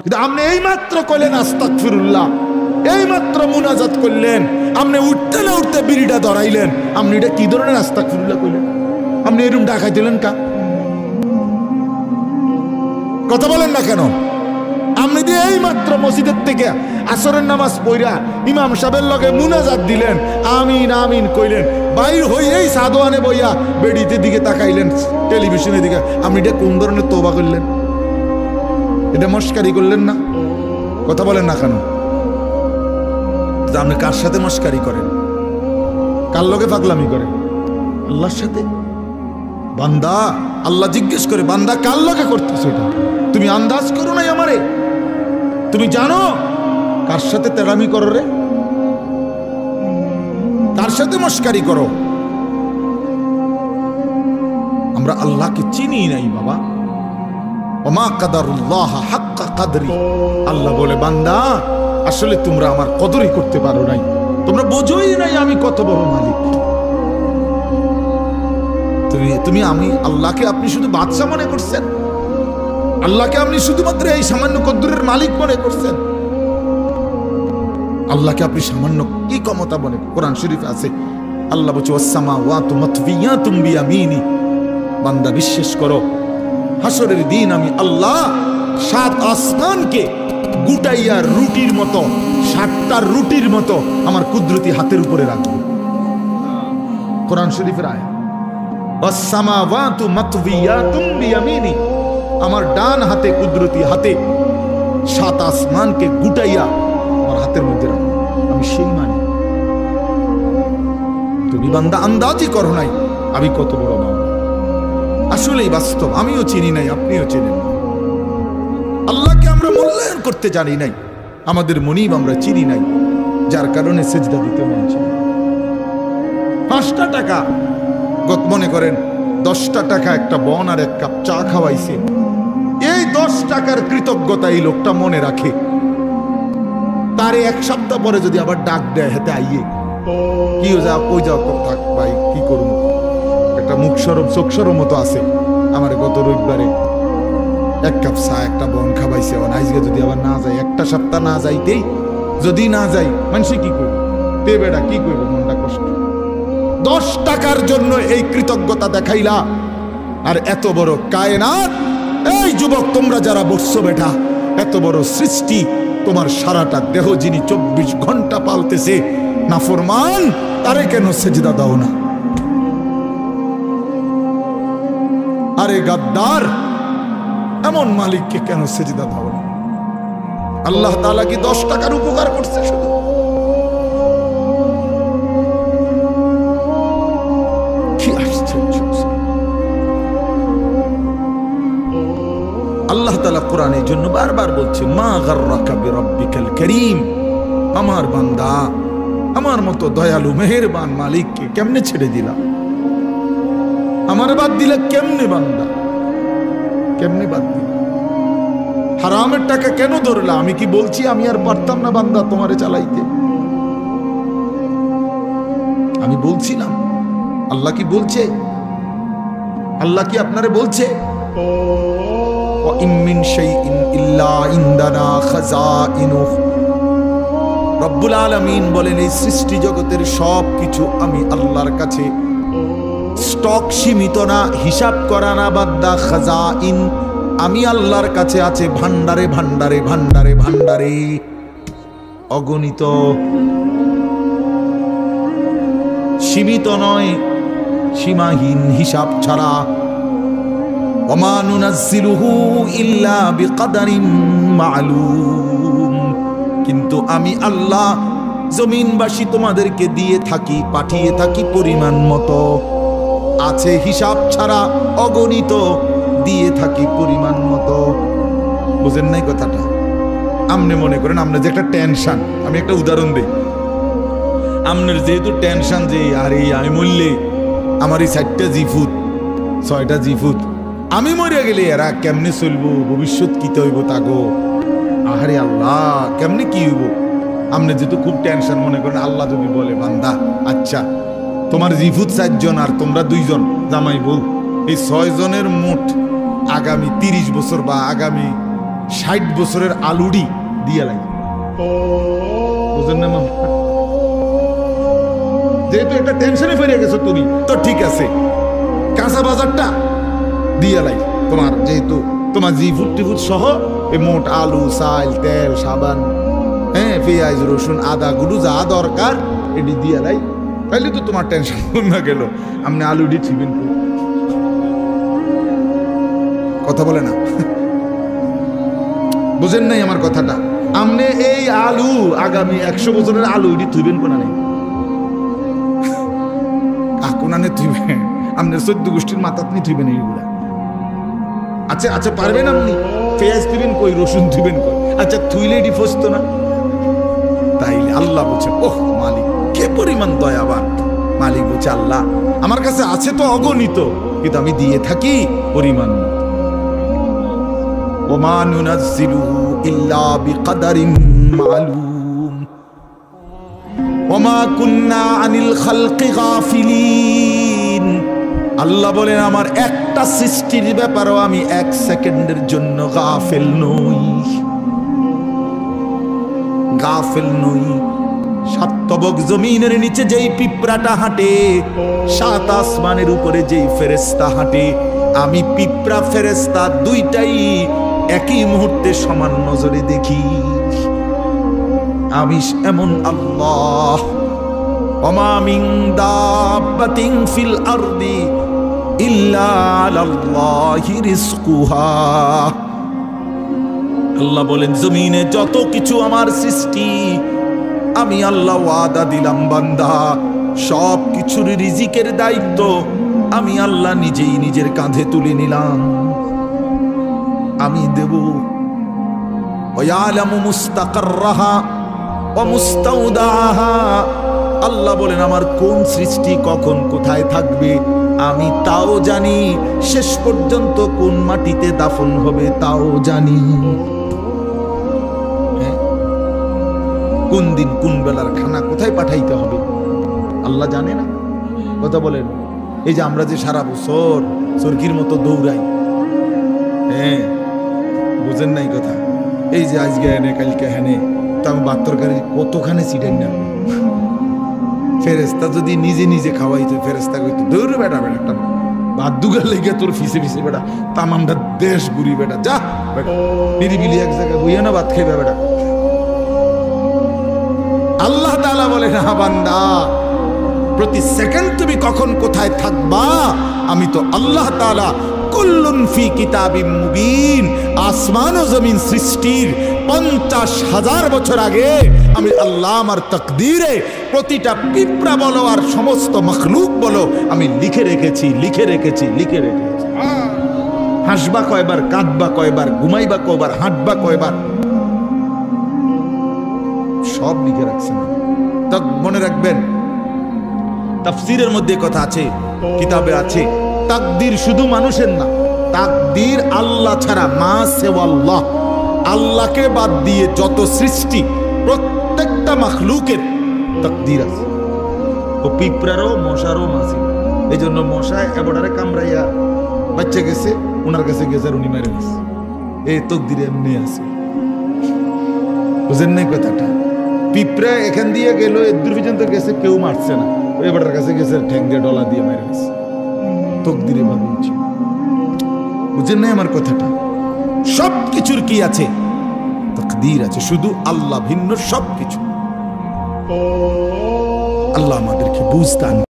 কিন্তু আপনি এই মাত্র কইলেন আস্তাগফিরুল্লাহ, এই মাত্র মুনাজাত করলেন, আপনি উঠতে না উঠতে বিড়িটা ধরাইলেন, আপনি এটা কি ধরনের আস্তাগফিরুল্লাহ কইলেন? আপনি এরকম ডাকাই দিলেন কা? কথা বলেন না কেন? আপনি দিয়ে এই মাত্র মসজিদের থেকে আসরের নামাজ পড়া ইমাম সাহেবের লগে মুনাজাত দিলেন, আমিন আমিন কইলেন, বাইর হইয়াই সাদোয়ানে বইয়া বেডিতে দিকে তাকাইলেন, টেলিভিশনের দিকে, আপনি এটা কোন ধরনের তওবা করলেন? এটা মস্কারি করলেন না? কথা বলেন না কেন? আপনি কার সাথে মস্কারি করেন? কার লগে পাগলামি করেন? আল্লাহর সাথে। বান্দা আল্লাহ জিজ্ঞেস করে, বান্দা কার লগে করতেছ এটা? তুমি আন্দাজ করো নাই আমারে? তুমি জানো কার সাথে তেড়ামি করো রে? কার সাথে মস্কারি করো? আমরা আল্লাহকে চিনি নাই বাবা। ওমা কাদারুল্লাহ হাক্কা কাদরি। আল্লাহ বলে, বান্দা আসলে তোমরা আমার কদরই করতে পারো নাই, তোমরা বোঝোই নাই আমি কত বড় মালিক। তুমি আমি আল্লাহকে আপনি শুধু বাদশা মনে করছেন, আল্লাহকে আপনি শুধুমাত্র এই সামান্য কদরের মালিক মনে করছেন। আল্লাহকে আপনি সামান্য কি ক্ষমতা বলে? কোরআন শরীফ আছে, আল্লাহ বলছে ওয়াসসামাওয়াতু মাতফিয়াতুম বিয়ামিনি। বান্দা বিশ্বাস করো, হাসরের দিন আমি আল্লাহ 7 আসমানকে গুটাইয়া রুটির মতো, 7টা রুটির মতো আমার কুদরতি হাতের উপরে রাখবো। কোরআন শরীফের আয়াত, ওয়াসসামাওয়াতু মাতফিয়াতুম বিয়ামিনি। আমার ডান হাতে, কুদরতি হাতে 7 আসমানকে গুটাইয়া আমার হাতের মধ্যে রাখবো। আমি সেই মানি। তুমি বান্দা আন্দাজই করো নাই আমি কত বড় বাবা। আসলেই বাস্তব, আমিও চিনি নাই, আপনিও চিনেন না। আল্লাহকে আমরা মূল্যায়ন করতে জানি নাই, আমাদের মনিব আমরা চিনি নাই, যার কারণে সেজদা দিতে মন চায়। 5টা টাকা, মনে করেন 10টা টাকা একটা বন আর 1 কাপ চা খাওয়াইছে, এই 10 টাকার কৃতজ্ঞতা এই লোকটা মনে রাখে। তারে 1 সপ্তাহ পরে যদি আবার ডাক দেয়, হেতে আইয়ে কি যাও কই যাও, তো থাক ভাই কি করব, একটা মুখ সরম চোখ সরম মতো আছে। আমার গত রবিবারে 1 কাপ চা একটা বন খাওয়াইছে, আজকে যদি আবার না যায়, একটা সপ্তাহ না যাইতেই যদি না যাই, মানুষে কি করবে? তে বেড়া কি করবে? মনটা কষ্ট। 10 টাকার জন্য এই কৃতজ্ঞতা দেখাইলা, আর এত বড় কায়নাত। এই যুবক, তোমরা যারা বসছো বেটা, এত বড় সৃষ্টি, তোমার সারাটা দেহ যিনি 24 ঘন্টা পালতেছে, নাফরমান তারে কেন সেজদা দাও না? আরে গাদ্দার, এমন মালিককে কেন সেজদা দাও না? আল্লাহ তাআলা কি 10 টাকার উপকার করছে শুধু? কি আশ্চর্য! আল্লাহ তাআলা কোরআনের জন্য বারবার বলছে, মা গাররাকা বিরাব্বিকাল কারীম। আমার বান্দা, আমার মতো দয়ালু মেহেরবান মালিককে কেমনে ছেড়ে দিলাম? আমার বাদ দিলে কেমনে বান্দা? কেমনে বাদ দিল? হারামের টাকা কেন ধরলা? আমি কি বলছি আমি আর পারতাম না বান্দা তোমারে চালাইতে? আমি বলছিলাম? আল্লাহ কি বলছে? আল্লাহ কি আপনারে বলছে ওয়া ইম মিন শাইইন ইল্লা ইনদানা খাযাইনুহু? রব্বুল আলামিন বলেন, এই সৃষ্টি জগতের সব কিছু আমি আল্লাহর কাছে স্টক সীমিত না, হিসাব করা না বান্দা, খাযাইন আমি আল্লাহর কাছে আছে ভান্ডারে ভান্ডারে ভান্ডারে ভান্ডারে, অগণিত, সীমিত নয়, সীমাহীন, হিসাব ছাড়া। ওমা নুনাজ্জিলুহু ইল্লা বিকদারিন মা'লুম। কিন্তু আমি আল্লাহ জমিনবাসী তোমাদেরকে দিয়ে থাকি, পাঠিয়ে থাকি পরিমাণ মতো, আছে হিসাব ছাড়া, অগণিত, দিয়ে থাকি পরিমাণ মতো। বুঝেন নাই কথাটা? আপনি মনে করেন আপনার যে একটা টেনশন, আমি একটা উদাহরণ দিই, আপনার যেহেতু টেনশন যে আরে আমি মরলে আমার এই 4টা জিফুত 6টা জিফুত, আমি মরে গেলে এরা কেমনে চলবো, ভবিষ্যৎ কি হইব তাগো, আহারে আল্লাহ কেমনে কি হইব। আপনি যেহেতু খুব টেনশন, মনে করেন আল্লাহ যদি বলে, বান্দা আচ্ছা তোমার জিফুত 4 জন আর তোমরা 2 জন জামাই বউ, এই 6 জনের মোট আগামী 30 বছর বা আগামী 60 বছরের আলুডি দিয়ে লাই, বুঝলেন না মামা? যেহেতু একটা টেনশনে ফিরে গেছো তুমি, তো ঠিক আছে, কাঁচা বাজারটা দিয়ে লাই তোমার, যেহেতু তোমার জি ফুট টিফুট সহ এই মোট আলু, চাল, তেল, সাবান, হ্যাঁ, পেঁয়াজ, রসুন, আদা, গুঁড়ো যা দরকার এটি দিয়ে লাই, তাইলে তো তোমার টেনশন না গেল। আপনি আলুডি ঠিবেন, কথা বলে না, বুঝেন নাই আমার কথাটা? আপনি এই আলু আগামী 100 বছরের আলু এটি থুইবেন কোনা নেই, কোনানে থুইবেন, আপনার 14 গোষ্ঠীর মাথাত নি থুইবেন এইগুলা। আচ্ছা আচ্ছা, পারবেন আপনি? পেঁয়াজ থুইবেন কই, রসুন থুইবেন কই? আচ্ছা, থুইলে এটি ফসতো না? তাইলে আল্লাহ বলছে, ওহ মালিক কে পরিমাণ দয়াবান। মালিক বলছে, আল্লাহ আমার কাছে আছে তো অগণিত, কিন্তু আমি দিয়ে থাকি পরিমাণ। ওমা নুনাজ্জিলুহু ইল্লা বিকদারিন মালুম ওমা কুন্না আনিল খালকি গাফিলিন। আল্লাহ বলেন, আমার একটা সৃষ্টির ব্যাপারেও আমি 1 সেকেন্ডের জন্য গাফেল নই, গাফেল নই। 7 তবক জমিনের নিচে যেই পিঁপড়াটা হাঁটে, 7 আসমানের উপরে যেই ফেরেশতা হাঁটে, আমি পিঁপড়া ফেরেশতা দুইটাই একই মুহূর্তে সমান নজরে দেখি। আমি এমন আল্লাহ। ওমা মিন দাব্বাতিন ফিল আরদি ইল্লা আলাল্লাহি রিজকুহা। আল্লাহ বলেন, জমিনে যত কিছু আমার সৃষ্টি, আমি আল্লাহ ওয়াদা দিলাম বান্দা, সব কিছুর রিজিকের দায়িত্ব আমি আল্লাহ নিজেই নিজের কাঁধে তুলে নিলাম, আমি দেব। ওয়ালামু মুস্তাকাররাহা ওয়া মুস্তাউদাহা। আল্লাহ বলেন, আমার কোন সৃষ্টি কখন কোথায় থাকবে আমি তাও জানি, শেষ পর্যন্ত কোন মাটিতে দাফন হবে তাও জানি। কোন দিন কোন বেলার খানা কোথায় পাঠাইতে হবে আল্লাহ জানে না? কথা বলেন। এই যে আমরা যে সারা বছর চরকির মতো দৌড়াই, হ্যাঁ, বুঝেন নাই কথা? এই যে আজকে হেনে কালকে হেনে, তো আমি বাত্তরকারী কতখানে ছিটেন না। ফেরেস্তা যদি নিজে নিজে খাওয়াইতো, ফেরেস্তা কইতো, দৌড় বেটা বেটা, একটা ভাত দুগার লেগে তোর ফিসে ফিসে বেটা, তামামটা দেশ ঘুরি বেটা, যা বেটা নিরিবিলি এক জায়গায় বইয়া না ভাত খাইবে বেটা। আল্লাহ তাআলা বলে, না বান্দা, প্রতি সেকেন্ড তুমি কখন কোথায় থাকবা আমি তো আল্লাহ তাআলা কুল্লুন ফি কিতাবিম মুবিন। আসমান ও জমিন সৃষ্টির 50,000 বছর আগে আমি আল্লাহ আমার তাকদীরে প্রতিটা পিঁপড়া বলো আর সমস্ত মখলুক বলো আমি লিখে রেখেছি, লিখে রেখেছি, লিখে রেখেছি। হাসবা কয়বার, কাঁদবা কয়বার, ঘুমাইবা কয়বার, হাঁটবা কয়বার, সব লিখে রাখছেন। তা মনে রাখবেন, তাফসীরের মধ্যে কথা আছে, কিতাবে আছে, তাকদীর শুধু মানুষের না, তাকদীর আল্লাহ ছাড়া, মা সেওয়াল্লাহ, আল্লাহকে বাদ দিয়ে যত সৃষ্টি প্রত্যেকটা মাখলুকের তাকদীর আছে। ও পিঁপড়ারও, মশারও মাছি। এই জন্য মশায় এবড়ারে কামড়াইয়া বাচ্চা গেছে, ওনার কাছে গেছে আর উনি মেরে গেছে। এই তাকদীরে এমনি আছে, বুঝেন নাই কথাটা? পিঁপড়া এখান দিয়ে গেল, এদূর পর্যন্ত গেছে, কেউ মারছে না, এবার কাছে গেছে ঠ্যাং দিয়ে ডলা দিয়ে মেরে গেছে, তকদিরে ভাবিয়েছি। বুঝেন নাই আমার কথাটা? সব কিছুর কি আছে? তাকদীর আছে, শুধু আল্লাহ ভিন্ন সব কিছু। আল্লাহ আমাদেরকে বুঝতে